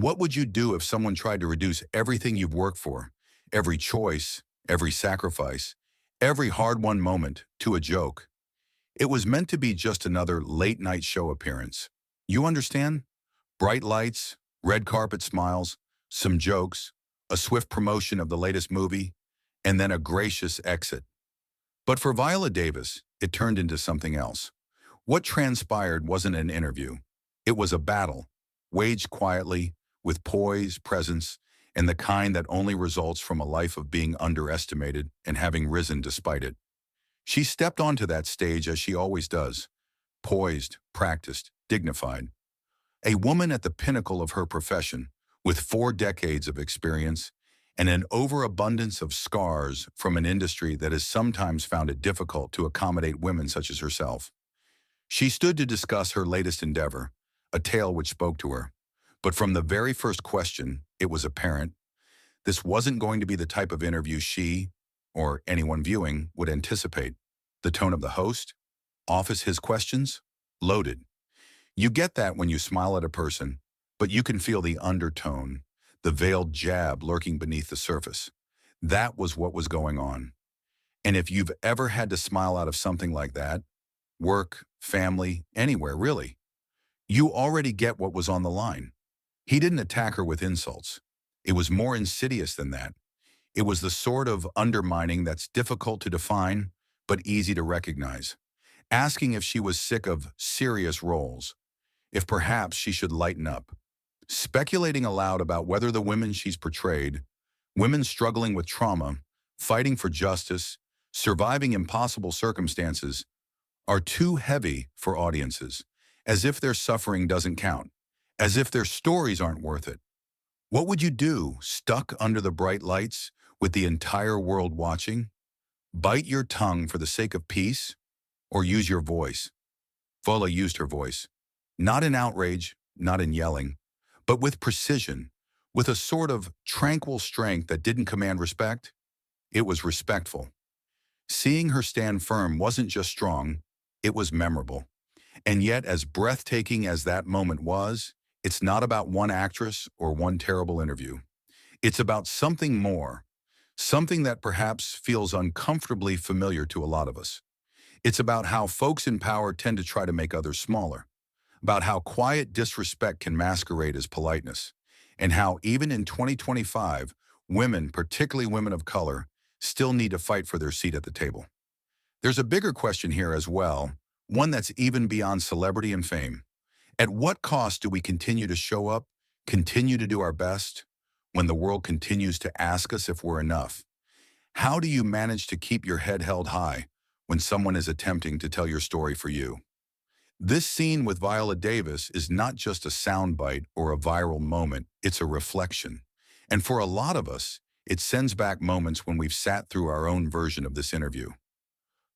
What would you do if someone tried to reduce everything you've worked for, every choice, every sacrifice, every hard-won moment, to a joke? It was meant to be just another late-night show appearance. You understand? Bright lights, red carpet smiles, some jokes, a swift promotion of the latest movie, and then a gracious exit. But for Viola Davis, it turned into something else. What transpired wasn't an interview. It was a battle, waged quietly, with poise, presence, and the kind that only results from a life of being underestimated and having risen despite it. She stepped onto that stage as she always does, poised, practiced, dignified. A woman at the pinnacle of her profession, with 4 decades of experience and an overabundance of scars from an industry that has sometimes found it difficult to accommodate women such as herself. She stood to discuss her latest endeavor, a tale which spoke to her. But from the very first question, it was apparent this wasn't going to be the type of interview she, or anyone viewing, would anticipate. The tone of the host, office his questions, loaded. You get that when you smile at a person, but you can feel the undertone, the veiled jab lurking beneath the surface. That was what was going on. And if you've ever had to smile out of something like that, work, family, anywhere really, you already get what was on the line. He didn't attack her with insults. It was more insidious than that. It was the sort of undermining that's difficult to define, but easy to recognize. Asking if she was sick of serious roles, if perhaps she should lighten up. Speculating aloud about whether the women she's portrayed, women struggling with trauma, fighting for justice, surviving impossible circumstances, are too heavy for audiences, as if their suffering doesn't count, as if their stories aren't worth it. What would you do, stuck under the bright lights, with the entire world watching? Bite your tongue for the sake of peace, or use your voice? Viola used her voice, not in outrage, not in yelling, but with precision, with a sort of tranquil strength that didn't command respect. It was respectful. Seeing her stand firm wasn't just strong, it was memorable. And yet, as breathtaking as that moment was, it's not about one actress or one terrible interview. It's about something more, something that perhaps feels uncomfortably familiar to a lot of us. It's about how folks in power tend to try to make others smaller, about how quiet disrespect can masquerade as politeness, and how even in 2025, women, particularly women of color, still need to fight for their seat at the table. There's a bigger question here as well, one that's even beyond celebrity and fame. At what cost do we continue to show up, continue to do our best, when the world continues to ask us if we're enough? How do you manage to keep your head held high when someone is attempting to tell your story for you? This scene with Viola Davis is not just a soundbite or a viral moment, it's a reflection. And for a lot of us, it sends back moments when we've sat through our own version of this interview.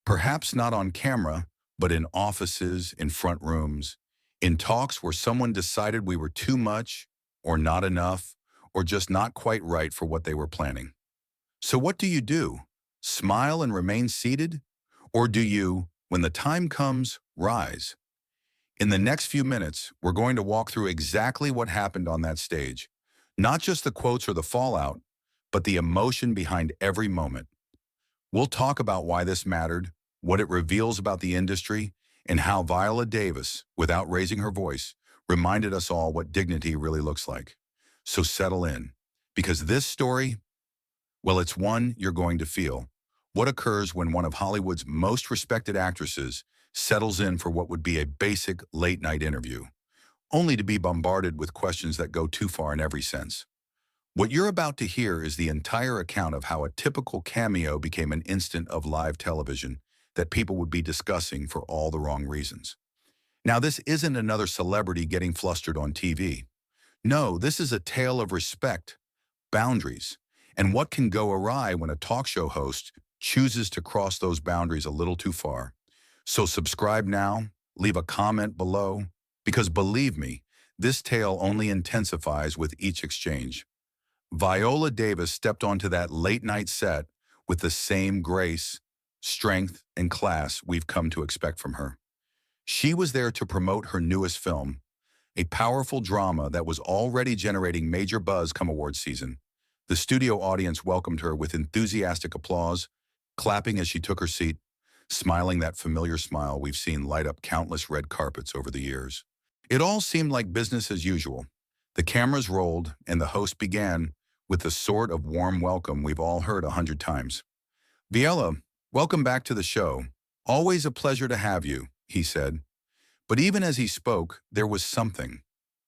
Perhaps not on camera, but in offices, in front rooms, in talks where someone decided we were too much, or not enough, or just not quite right for what they were planning. So what do you do? Smile and remain seated? Or do you, when the time comes, rise? In the next few minutes, we're going to walk through exactly what happened on that stage. Not just the quotes or the fallout, but the emotion behind every moment. We'll talk about why this mattered, what it reveals about the industry, and how Viola Davis, without raising her voice, reminded us all what dignity really looks like. So settle in, because this story, well, it's one you're going to feel. What occurs when one of Hollywood's most respected actresses settles in for what would be a basic late-night interview, only to be bombarded with questions that go too far in every sense. What you're about to hear is the entire account of how a typical cameo became an instant of live television that people would be discussing for all the wrong reasons. Now, this isn't another celebrity getting flustered on TV. No, this is a tale of respect, boundaries, and what can go awry when a talk show host chooses to cross those boundaries a little too far. So subscribe now, leave a comment below, because believe me, this tale only intensifies with each exchange. Viola Davis stepped onto that late-night set with the same grace, strength, and class we've come to expect from her. She was there to promote her newest film, a powerful drama that was already generating major buzz come awards season. The studio audience welcomed her with enthusiastic applause, clapping as she took her seat, smiling that familiar smile we've seen light up countless red carpets over the years. It all seemed like business as usual. The cameras rolled, and the host began with the sort of warm welcome we've all heard 100 times. "Viola, welcome back to the show. Always a pleasure to have you," he said. But even as he spoke, there was something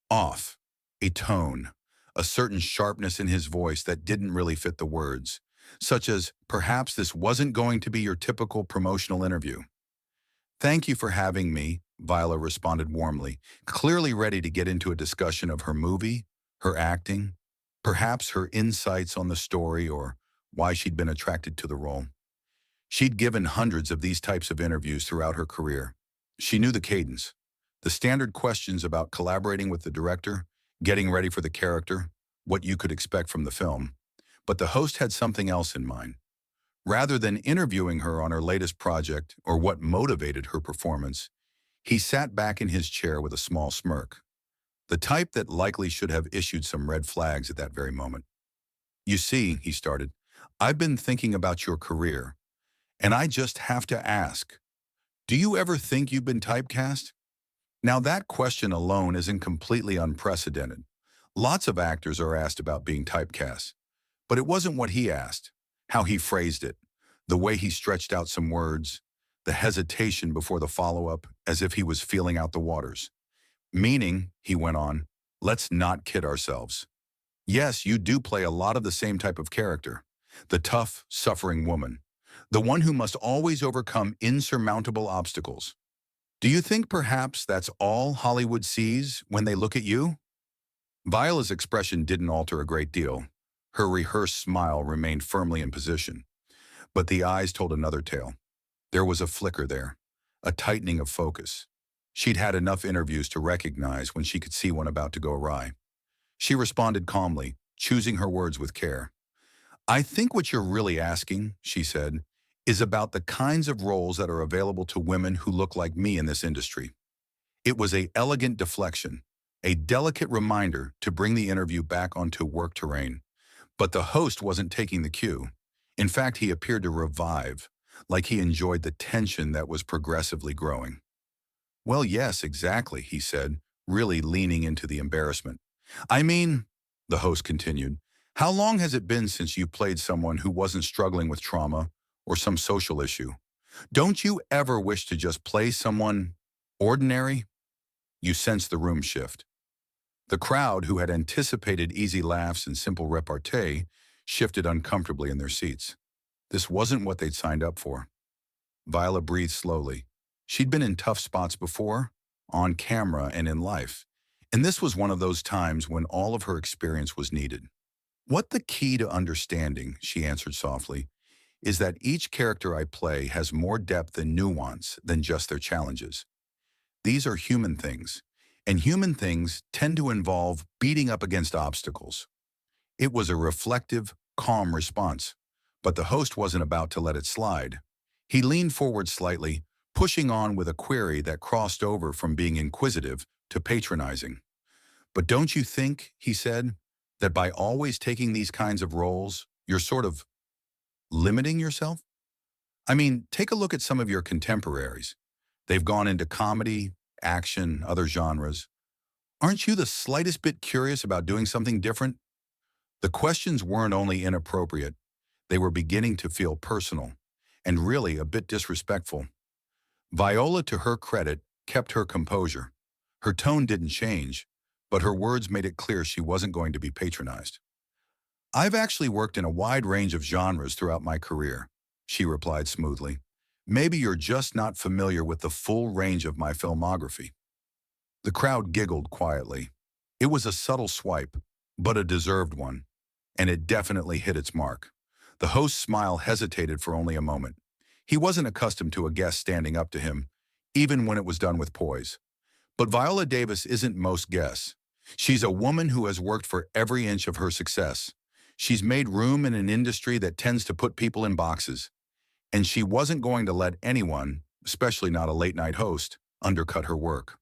off, a tone, a certain sharpness in his voice that didn't really fit the words, such as, perhaps this wasn't going to be your typical promotional interview. "Thank you for having me," Viola responded warmly, clearly ready to get into a discussion of her movie, her acting, perhaps her insights on the story or why she'd been attracted to the role. She'd given hundreds of these types of interviews throughout her career. She knew the cadence, the standard questions about collaborating with the director, getting ready for the character, what you could expect from the film. But the host had something else in mind. Rather than interviewing her on her latest project or what motivated her performance, he sat back in his chair with a small smirk, the type that likely should have issued some red flags at that very moment. "You see," he started, "I've been thinking about your career, and I just have to ask, do you ever think you've been typecast?" Now that question alone isn't completely unprecedented. Lots of actors are asked about being typecast, but it wasn't what he asked, how he phrased it, the way he stretched out some words, the hesitation before the follow-up as if he was feeling out the waters. "Meaning," he went on, "let's not kid ourselves. Yes, you do play a lot of the same type of character, the tough, suffering woman, the one who must always overcome insurmountable obstacles. Do you think perhaps that's all Hollywood sees when they look at you?" Viola's expression didn't alter a great deal. Her rehearsed smile remained firmly in position. But the eyes told another tale. There was a flicker there, a tightening of focus. She'd had enough interviews to recognize when she could see one about to go awry. She responded calmly, choosing her words with care. "I think what you're really asking," she said, "is about the kinds of roles that are available to women who look like me in this industry." It was an elegant deflection, a delicate reminder to bring the interview back onto work terrain. But the host wasn't taking the cue. In fact, he appeared to revive, like he enjoyed the tension that was progressively growing. "Well, yes, exactly," he said, really leaning into the embarrassment. "I mean," the host continued, "how long has it been since you played someone who wasn't struggling with trauma or some social issue? Don't you ever wish to just play someone ordinary?" You sensed the room shift. The crowd, who had anticipated easy laughs and simple repartee, shifted uncomfortably in their seats. This wasn't what they'd signed up for. Viola breathed slowly. She'd been in tough spots before, on camera and in life, and this was one of those times when all of her experience was needed. "What the key to understanding," she answered softly, "is that each character I play has more depth and nuance than just their challenges. These are human things, and human things tend to involve beating up against obstacles." It was a reflective, calm response, but the host wasn't about to let it slide. He leaned forward slightly, pushing on with a query that crossed over from being inquisitive to patronizing. "But don't you think," he said, "that by always taking these kinds of roles, you're sort of limiting yourself? I mean, take a look at some of your contemporaries. They've gone into comedy, action, other genres. Aren't you the slightest bit curious about doing something different?" The questions weren't only inappropriate, they were beginning to feel personal, and really a bit disrespectful. Viola, to her credit, kept her composure. Her tone didn't change, but her words made it clear she wasn't going to be patronized. "I've actually worked in a wide range of genres throughout my career," she replied smoothly. "Maybe you're just not familiar with the full range of my filmography." The crowd giggled quietly. It was a subtle swipe, but a deserved one, and it definitely hit its mark. The host's smile hesitated for only a moment. He wasn't accustomed to a guest standing up to him, even when it was done with poise. But Viola Davis isn't most guests. She's a woman who has worked for every inch of her success. She's made room in an industry that tends to put people in boxes. And she wasn't going to let anyone, especially not a late-night host, undercut her work.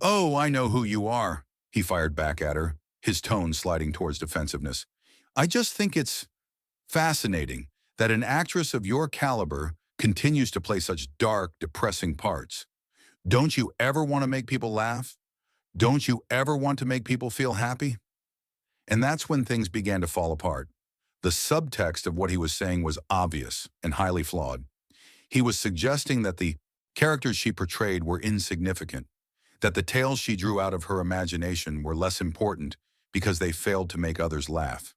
"Oh, I know who you are," he fired back at her, his tone sliding towards defensiveness. "I just think it's fascinating that an actress of your caliber continues to play such dark, depressing parts. Don't you ever want to make people laugh? Don't you ever want to make people feel happy?" And that's when things began to fall apart. The subtext of what he was saying was obvious and highly flawed. He was suggesting that the characters she portrayed were insignificant, that the tales she drew out of her imagination were less important because they failed to make others laugh.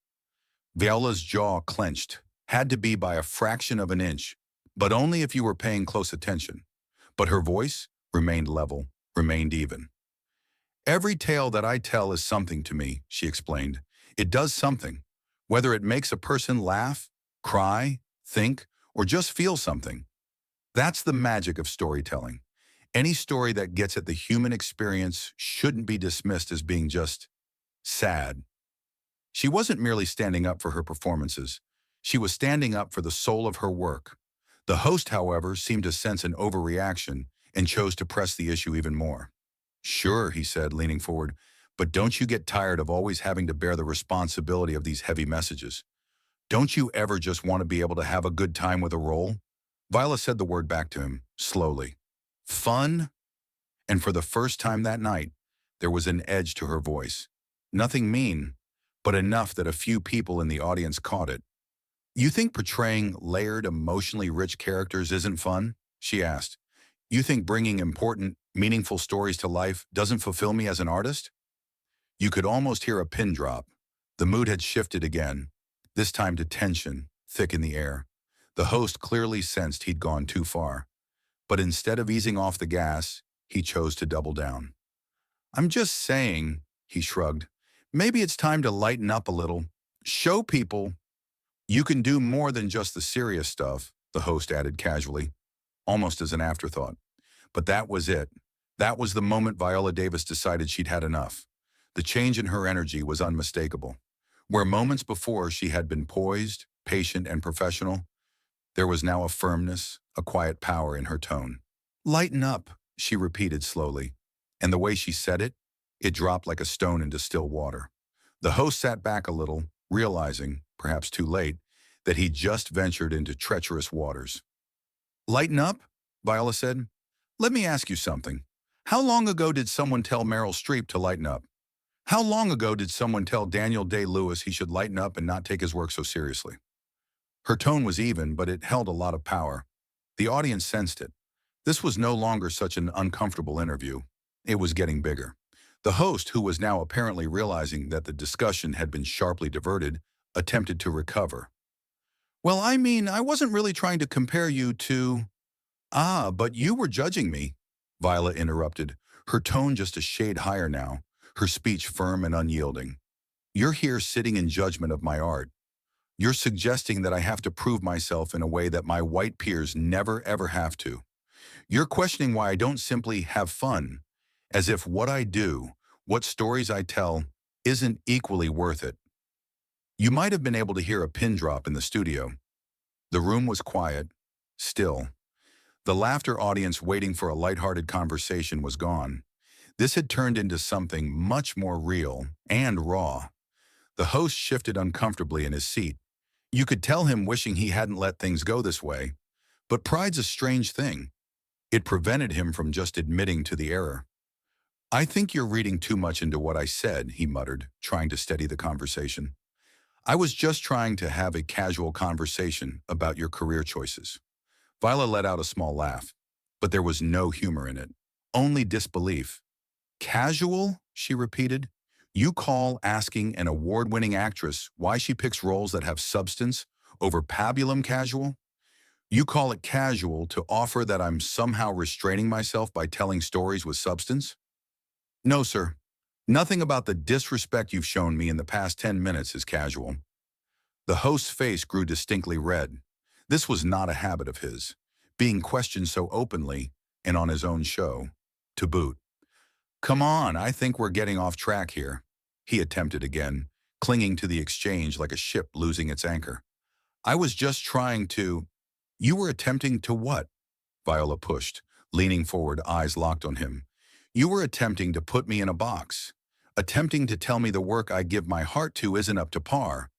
Viola's jaw clenched, had to be by a fraction of an inch, but only if you were paying close attention. But her voice remained level, remained even. "Every tale that I tell is something to me," she explained. "It does something, whether it makes a person laugh, cry, think, or just feel something. That's the magic of storytelling. Any story that gets at the human experience shouldn't be dismissed as being just sad." She wasn't merely standing up for her performances. She was standing up for the soul of her work. The host, however, seemed to sense an overreaction and chose to press the issue even more. "Sure," he said, leaning forward, "but don't you get tired of always having to bear the responsibility of these heavy messages? Don't you ever just want to be able to have a good time with a role?" Viola said the word back to him, slowly. "Fun?" And for the first time that night, there was an edge to her voice. Nothing mean, but enough that a few people in the audience caught it. "You think portraying layered, emotionally rich characters isn't fun?" she asked. "You think bringing important, meaningful stories to life doesn't fulfill me as an artist?" You could almost hear a pin drop. The mood had shifted again, this time to tension, thick in the air. The host clearly sensed he'd gone too far. But instead of easing off the gas, he chose to double down. "I'm just saying," he shrugged, "maybe it's time to lighten up a little. Show people you can do more than just the serious stuff," the host added casually, almost as an afterthought. But that was it. That was the moment Viola Davis decided she'd had enough. The change in her energy was unmistakable. Where moments before she had been poised, patient, and professional, there was now a firmness, a quiet power in her tone. "Lighten up," she repeated slowly, and the way she said it, it dropped like a stone into still water. The host sat back a little, realizing, perhaps too late, that he'd just ventured into treacherous waters. "Lighten up?" Viola said. "Let me ask you something. How long ago did someone tell Meryl Streep to lighten up? How long ago did someone tell Daniel Day-Lewis he should lighten up and not take his work so seriously?" Her tone was even, but it held a lot of power. The audience sensed it. This was no longer such an uncomfortable interview. It was getting bigger. The host, who was now apparently realizing that the discussion had been sharply diverted, attempted to recover. "Well, I mean, I wasn't really trying to compare you to—" "Ah, but you were judging me," Viola interrupted, her tone just a shade higher now, her speech firm and unyielding. "You're here sitting in judgment of my art. You're suggesting that I have to prove myself in a way that my white peers never ever have to. You're questioning why I don't simply have fun, as if what I do, what stories I tell, isn't equally worth it." You might have been able to hear a pin drop in the studio. The room was quiet, still. The laughter audience waiting for a lighthearted conversation was gone. This had turned into something much more real and raw. The host shifted uncomfortably in his seat. You could tell him wishing he hadn't let things go this way. But pride's a strange thing. It prevented him from just admitting to the error. "I think you're reading too much into what I said," he muttered, trying to steady the conversation. "I was just trying to have a casual conversation about your career choices." Viola let out a small laugh, but there was no humor in it, only disbelief. "Casual?" she repeated. "You call asking an award-winning actress why she picks roles that have substance over pabulum casual? You call it casual to offer that I'm somehow restraining myself by telling stories with substance? No, sir. Nothing about the disrespect you've shown me in the past 10 minutes is casual." The host's face grew distinctly red. This was not a habit of his, being questioned so openly and on his own show, to boot. "Come on, I think we're getting off track here," he attempted again, clinging to the exchange like a ship losing its anchor. "I was just trying to—" "You were attempting to what?" Viola pushed, leaning forward, eyes locked on him. You were attempting to put me in a box, attempting to tell me the work I give my heart to isn't up to par,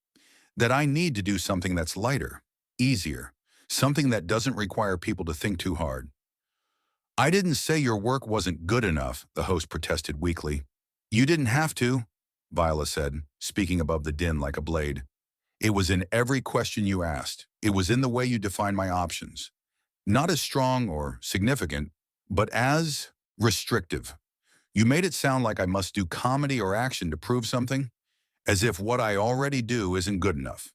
that I need to do something that's lighter, easier, something that doesn't require people to think too hard. I didn't say your work wasn't good enough, the host protested weakly. You didn't have to, Viola said, speaking above the din like a blade. It was in every question you asked. It was in the way you defined my options. Not as strong or significant, but as restrictive. You made it sound like I must do comedy or action to prove something, as if what I already do isn't good enough.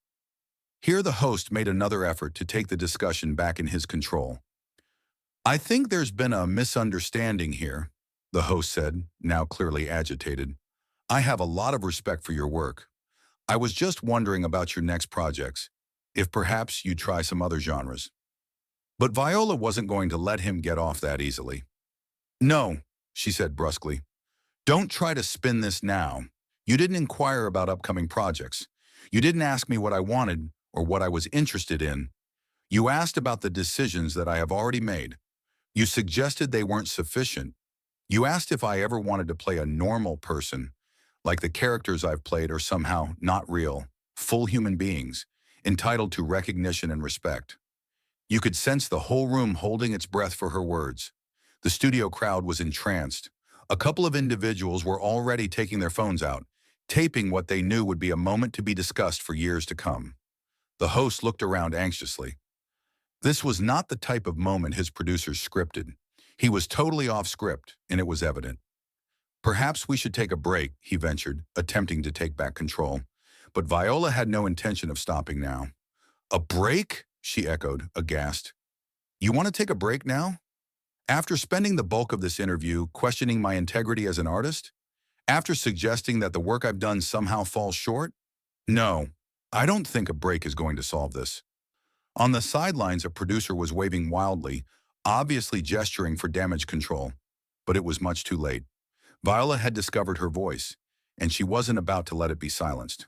Here the host made another effort to take the discussion back in his control. I think there's been a misunderstanding here, the host said, now clearly agitated. I have a lot of respect for your work. I was just wondering about your next projects, if perhaps you'd try some other genres. But Viola wasn't going to let him get off that easily. No, she said brusquely. Don't try to spin this now. You didn't inquire about upcoming projects. You didn't ask me what I wanted or what I was interested in. You asked about the decisions that I have already made. You suggested they weren't sufficient. You asked if I ever wanted to play a normal person, like the characters I've played are somehow not real, full human beings, entitled to recognition and respect. You could sense the whole room holding its breath for her words. The studio crowd was entranced. A couple of individuals were already taking their phones out, taping what they knew would be a moment to be discussed for years to come. The host looked around anxiously. This was not the type of moment his producers scripted. He was totally off script, and it was evident. Perhaps we should take a break, he ventured, attempting to take back control. But Viola had no intention of stopping now. A break? She echoed, aghast. You want to take a break now? After spending the bulk of this interview questioning my integrity as an artist? After suggesting that the work I've done somehow falls short? No, I don't think a break is going to solve this. On the sidelines, a producer was waving wildly, obviously gesturing for damage control. But it was much too late. Viola had discovered her voice, and she wasn't about to let it be silenced.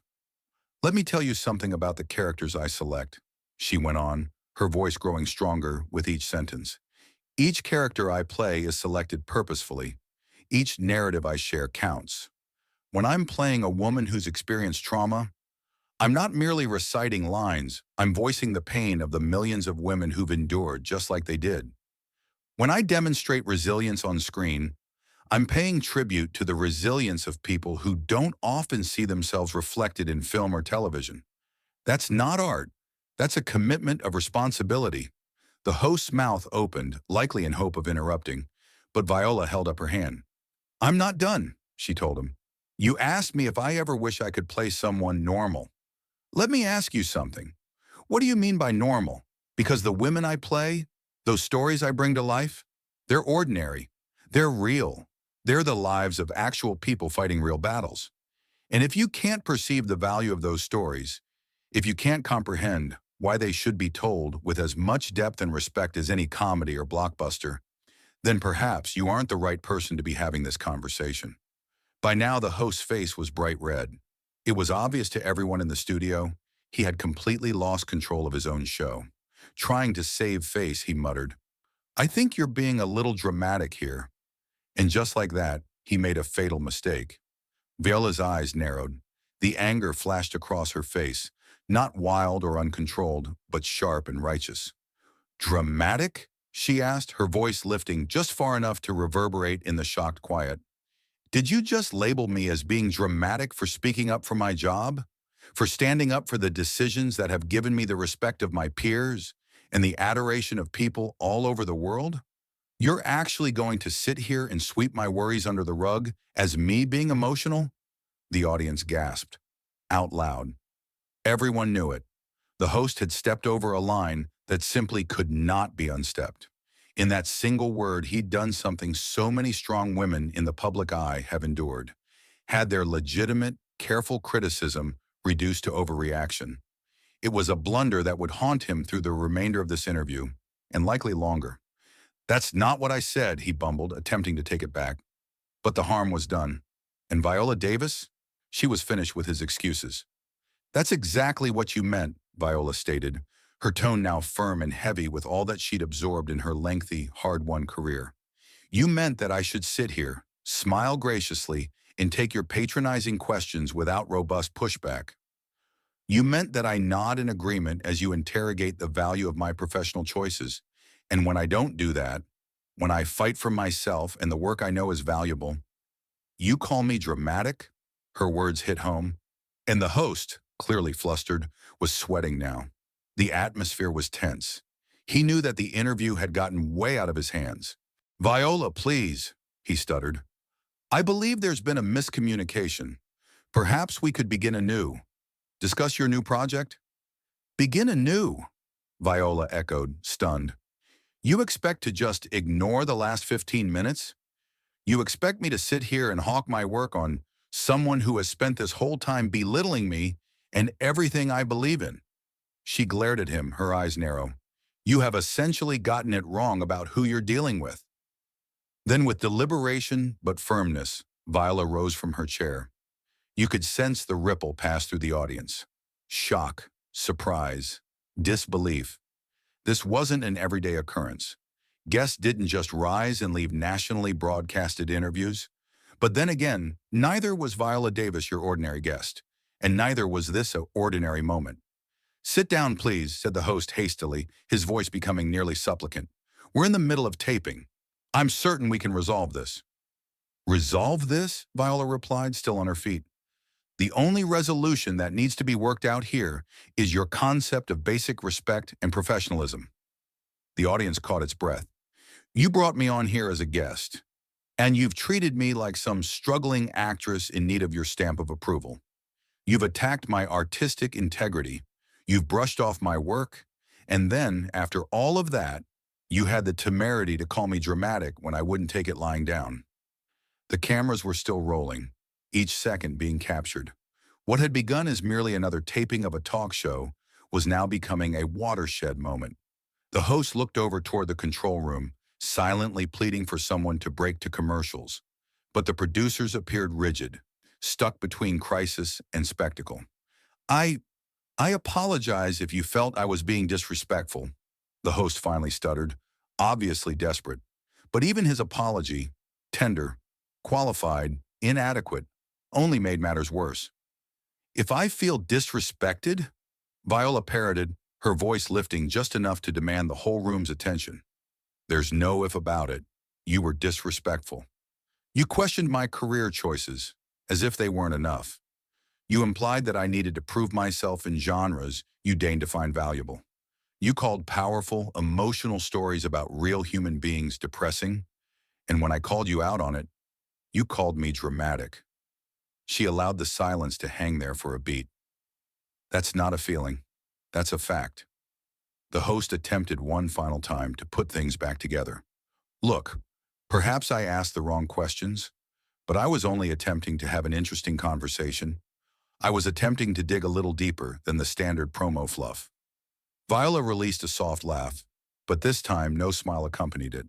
Let me tell you something about the characters I select, she went on, her voice growing stronger with each sentence. Each character I play is selected purposefully. Each narrative I share counts. When I'm playing a woman who's experienced trauma, I'm not merely reciting lines, I'm voicing the pain of the millions of women who've endured just like they did. When I demonstrate resilience on screen, I'm paying tribute to the resilience of people who don't often see themselves reflected in film or television. That's not art. That's a commitment of responsibility. The host's mouth opened, likely in hope of interrupting, but Viola held up her hand. I'm not done, she told him. You asked me if I ever wish I could play someone normal. Let me ask you something. What do you mean by normal? Because the women I play, those stories I bring to life, they're ordinary. They're real. They're the lives of actual people fighting real battles. And if you can't perceive the value of those stories, if you can't comprehend why they should be told with as much depth and respect as any comedy or blockbuster, then perhaps you aren't the right person to be having this conversation. By now, the host's face was bright red. It was obvious to everyone in the studio he had completely lost control of his own show. Trying to save face, he muttered, I think you're being a little dramatic here. And just like that, he made a fatal mistake. Viola's eyes narrowed. The anger flashed across her face, not wild or uncontrolled, but sharp and righteous. Dramatic? She asked, her voice lifting just far enough to reverberate in the shocked quiet. Did you just label me as being dramatic for speaking up for my job? For standing up for the decisions that have given me the respect of my peers and the adoration of people all over the world? You're actually going to sit here and sweep my worries under the rug as me being emotional? The audience gasped, out loud. Everyone knew it. The host had stepped over a line that simply could not be unstepped. In that single word, he'd done something so many strong women in the public eye have endured, had their legitimate, careful criticism reduced to overreaction. It was a blunder that would haunt him through the remainder of this interview, and likely longer. That's not what I said, he bumbled, attempting to take it back. But the harm was done. And Viola Davis? She was finished with his excuses. That's exactly what you meant, Viola stated, her tone now firm and heavy with all that she'd absorbed in her lengthy, hard-won career. You meant that I should sit here, smile graciously, and take your patronizing questions without robust pushback. You meant that I nod in agreement as you interrogate the value of my professional choices. And when I don't do that, when I fight for myself and the work I know is valuable, you call me dramatic? Her words hit home. And the host, clearly flustered, was sweating now. The atmosphere was tense. He knew that the interview had gotten way out of his hands. Viola, please, he stuttered. I believe there's been a miscommunication. Perhaps we could begin anew. Discuss your new project? Begin anew, Viola echoed, stunned. You expect to just ignore the last 15 minutes? You expect me to sit here and hawk my work on someone who has spent this whole time belittling me and everything I believe in? She glared at him, her eyes narrow. You have essentially gotten it wrong about who you're dealing with. Then with deliberation but firmness, Viola rose from her chair. You could sense the ripple pass through the audience. Shock, surprise, disbelief. This wasn't an everyday occurrence. Guests didn't just rise and leave nationally broadcasted interviews. But then again, neither was Viola Davis your ordinary guest, and neither was this an ordinary moment. Sit down, please, said the host hastily, his voice becoming nearly supplicant. We're in the middle of taping. I'm certain we can resolve this. Resolve this? Viola replied, still on her feet. The only resolution that needs to be worked out here is your concept of basic respect and professionalism. The audience caught its breath. You brought me on here as a guest, and you've treated me like some struggling actress in need of your stamp of approval. You've attacked my artistic integrity. You've brushed off my work, and then, after all of that, you had the temerity to call me dramatic when I wouldn't take it lying down. The cameras were still rolling, each second being captured. What had begun as merely another taping of a talk show was now becoming a watershed moment. The host looked over toward the control room, silently pleading for someone to break to commercials. But the producers appeared rigid, stuck between crisis and spectacle. I apologize if you felt I was being disrespectful, the host finally stuttered, obviously desperate. But even his apology, tender, qualified, inadequate, only made matters worse. If I feel disrespected, Viola parroted, her voice lifting just enough to demand the whole room's attention. There's no if about it. You were disrespectful. You questioned my career choices, as if they weren't enough. You implied that I needed to prove myself in genres you deigned to find valuable. You called powerful, emotional stories about real human beings depressing, and when I called you out on it, you called me dramatic. She allowed the silence to hang there for a beat. That's not a feeling. That's a fact. The host attempted one final time to put things back together. Look, perhaps I asked the wrong questions, but I was only attempting to have an interesting conversation. I was attempting to dig a little deeper than the standard promo fluff. Viola released a soft laugh, but this time no smile accompanied it.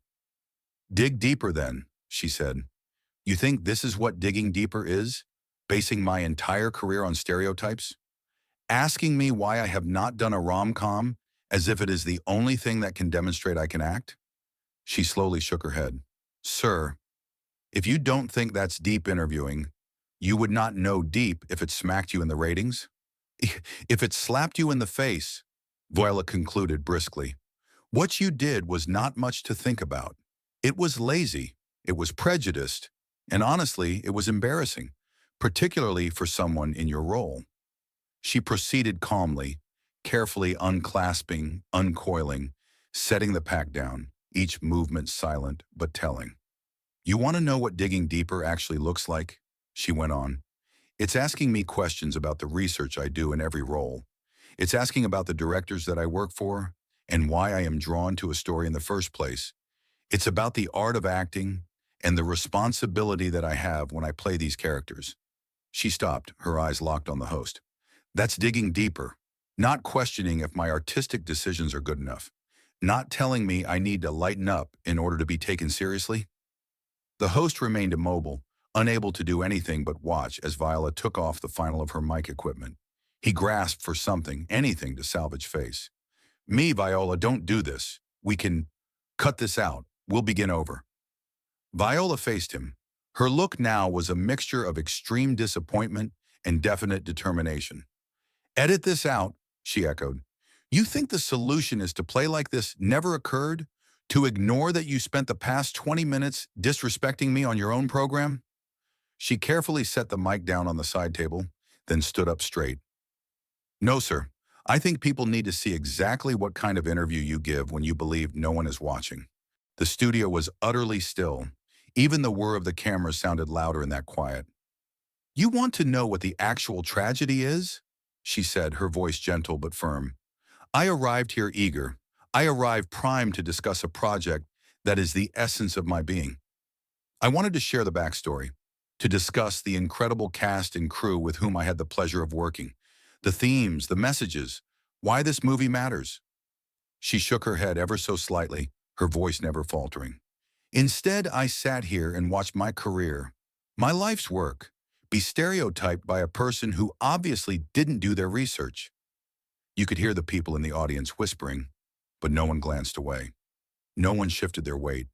Dig deeper then, she said. You think this is what digging deeper is? Basing my entire career on stereotypes? Asking me why I have not done a rom-com as if it is the only thing that can demonstrate I can act? She slowly shook her head. Sir, if you don't think that's deep interviewing, you would not know deep if it smacked you in the ratings. If it slapped you in the face, Viola concluded briskly. What you did was not much to think about. It was lazy, it was prejudiced, and honestly, it was embarrassing, particularly for someone in your role. She proceeded calmly, carefully unclasping, uncoiling, setting the pack down, each movement silent but telling. You want to know what digging deeper actually looks like? She went on. It's asking me questions about the research I do in every role. It's asking about the directors that I work for and why I am drawn to a story in the first place. It's about the art of acting and the responsibility that I have when I play these characters. She stopped, her eyes locked on the host. That's digging deeper, not questioning if my artistic decisions are good enough, not telling me I need to lighten up in order to be taken seriously. The host remained immobile, unable to do anything but watch as Viola took off the final of her mic equipment. He grasped for something, anything to salvage face. Me, Viola, don't do this. We can cut this out. We'll begin over. Viola faced him. Her look now was a mixture of extreme disappointment and definite determination. "Edit this out," she echoed. "You think the solution is to play like this never occurred? To ignore that you spent the past 20 minutes disrespecting me on your own program?" She carefully set the mic down on the side table, then stood up straight. "No, sir. I think people need to see exactly what kind of interview you give when you believe no one is watching." The studio was utterly still. Even the whir of the cameras sounded louder in that quiet. "You want to know what the actual tragedy is?" she said, her voice gentle but firm. "I arrived here eager. I arrived primed to discuss a project that is the essence of my being. I wanted to share the backstory, to discuss the incredible cast and crew with whom I had the pleasure of working, the themes, the messages, why this movie matters." She shook her head ever so slightly, her voice never faltering. "Instead, I sat here and watched my career, my life's work, be stereotyped by a person who obviously didn't do their research." You could hear the people in the audience whispering, but no one glanced away. No one shifted their weight.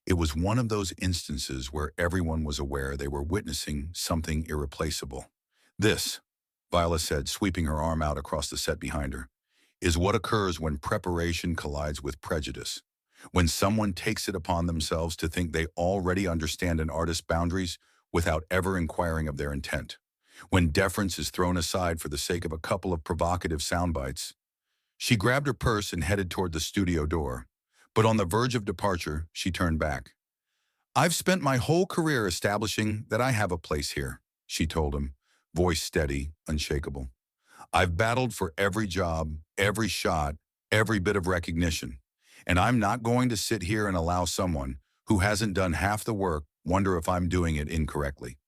It was one of those instances where everyone was aware they were witnessing something irreplaceable. "This," Viola said, sweeping her arm out across the set behind her, "is what occurs when preparation collides with prejudice. When someone takes it upon themselves to think they already understand an artist's boundaries without ever inquiring of their intent. When deference is thrown aside for the sake of a couple of provocative sound bites." She grabbed her purse and headed toward the studio door. But on the verge of departure, she turned back. "I've spent my whole career establishing that I have a place here," she told him, voice steady, unshakable. "I've battled for every job, every shot, every bit of recognition. And I'm not going to sit here and allow someone who hasn't done half the work wonder if I'm doing it incorrectly."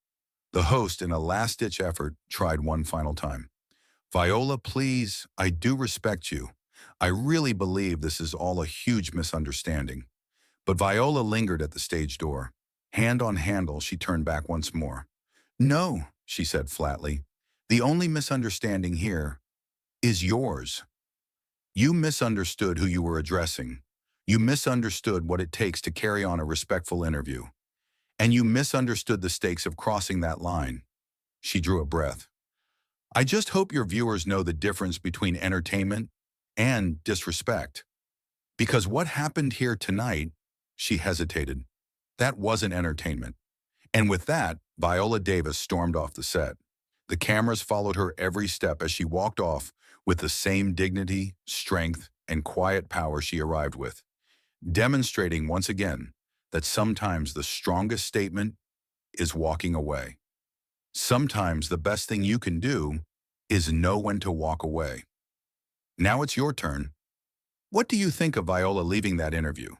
The host, in a last-ditch effort, tried one final time. "Viola, please, I do respect you. I really believe this is all a huge misunderstanding." But Viola lingered at the stage door. Hand on handle, she turned back once more. "No," she said flatly. "The only misunderstanding here is yours. You misunderstood who you were addressing. You misunderstood what it takes to carry on a respectful interview. And you misunderstood the stakes of crossing that line." She drew a breath. "I just hope your viewers know the difference between entertainment and disrespect. Because what happened here tonight," she hesitated, "that wasn't entertainment." And with that, Viola Davis stormed off the set. The cameras followed her every step as she walked off with the same dignity, strength, and quiet power she arrived with, demonstrating once again that sometimes the strongest statement is walking away. Sometimes the best thing you can do is know when to walk away. Now it's your turn. What do you think of Viola leaving that interview?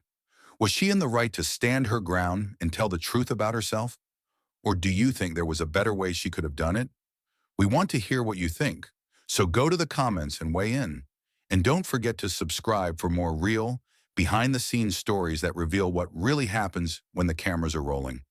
Was she in the right to stand her ground and tell the truth about herself? Or do you think there was a better way she could have done it? We want to hear what you think, so go to the comments and weigh in. And don't forget to subscribe for more real, behind-the-scenes stories that reveal what really happens when the cameras are rolling.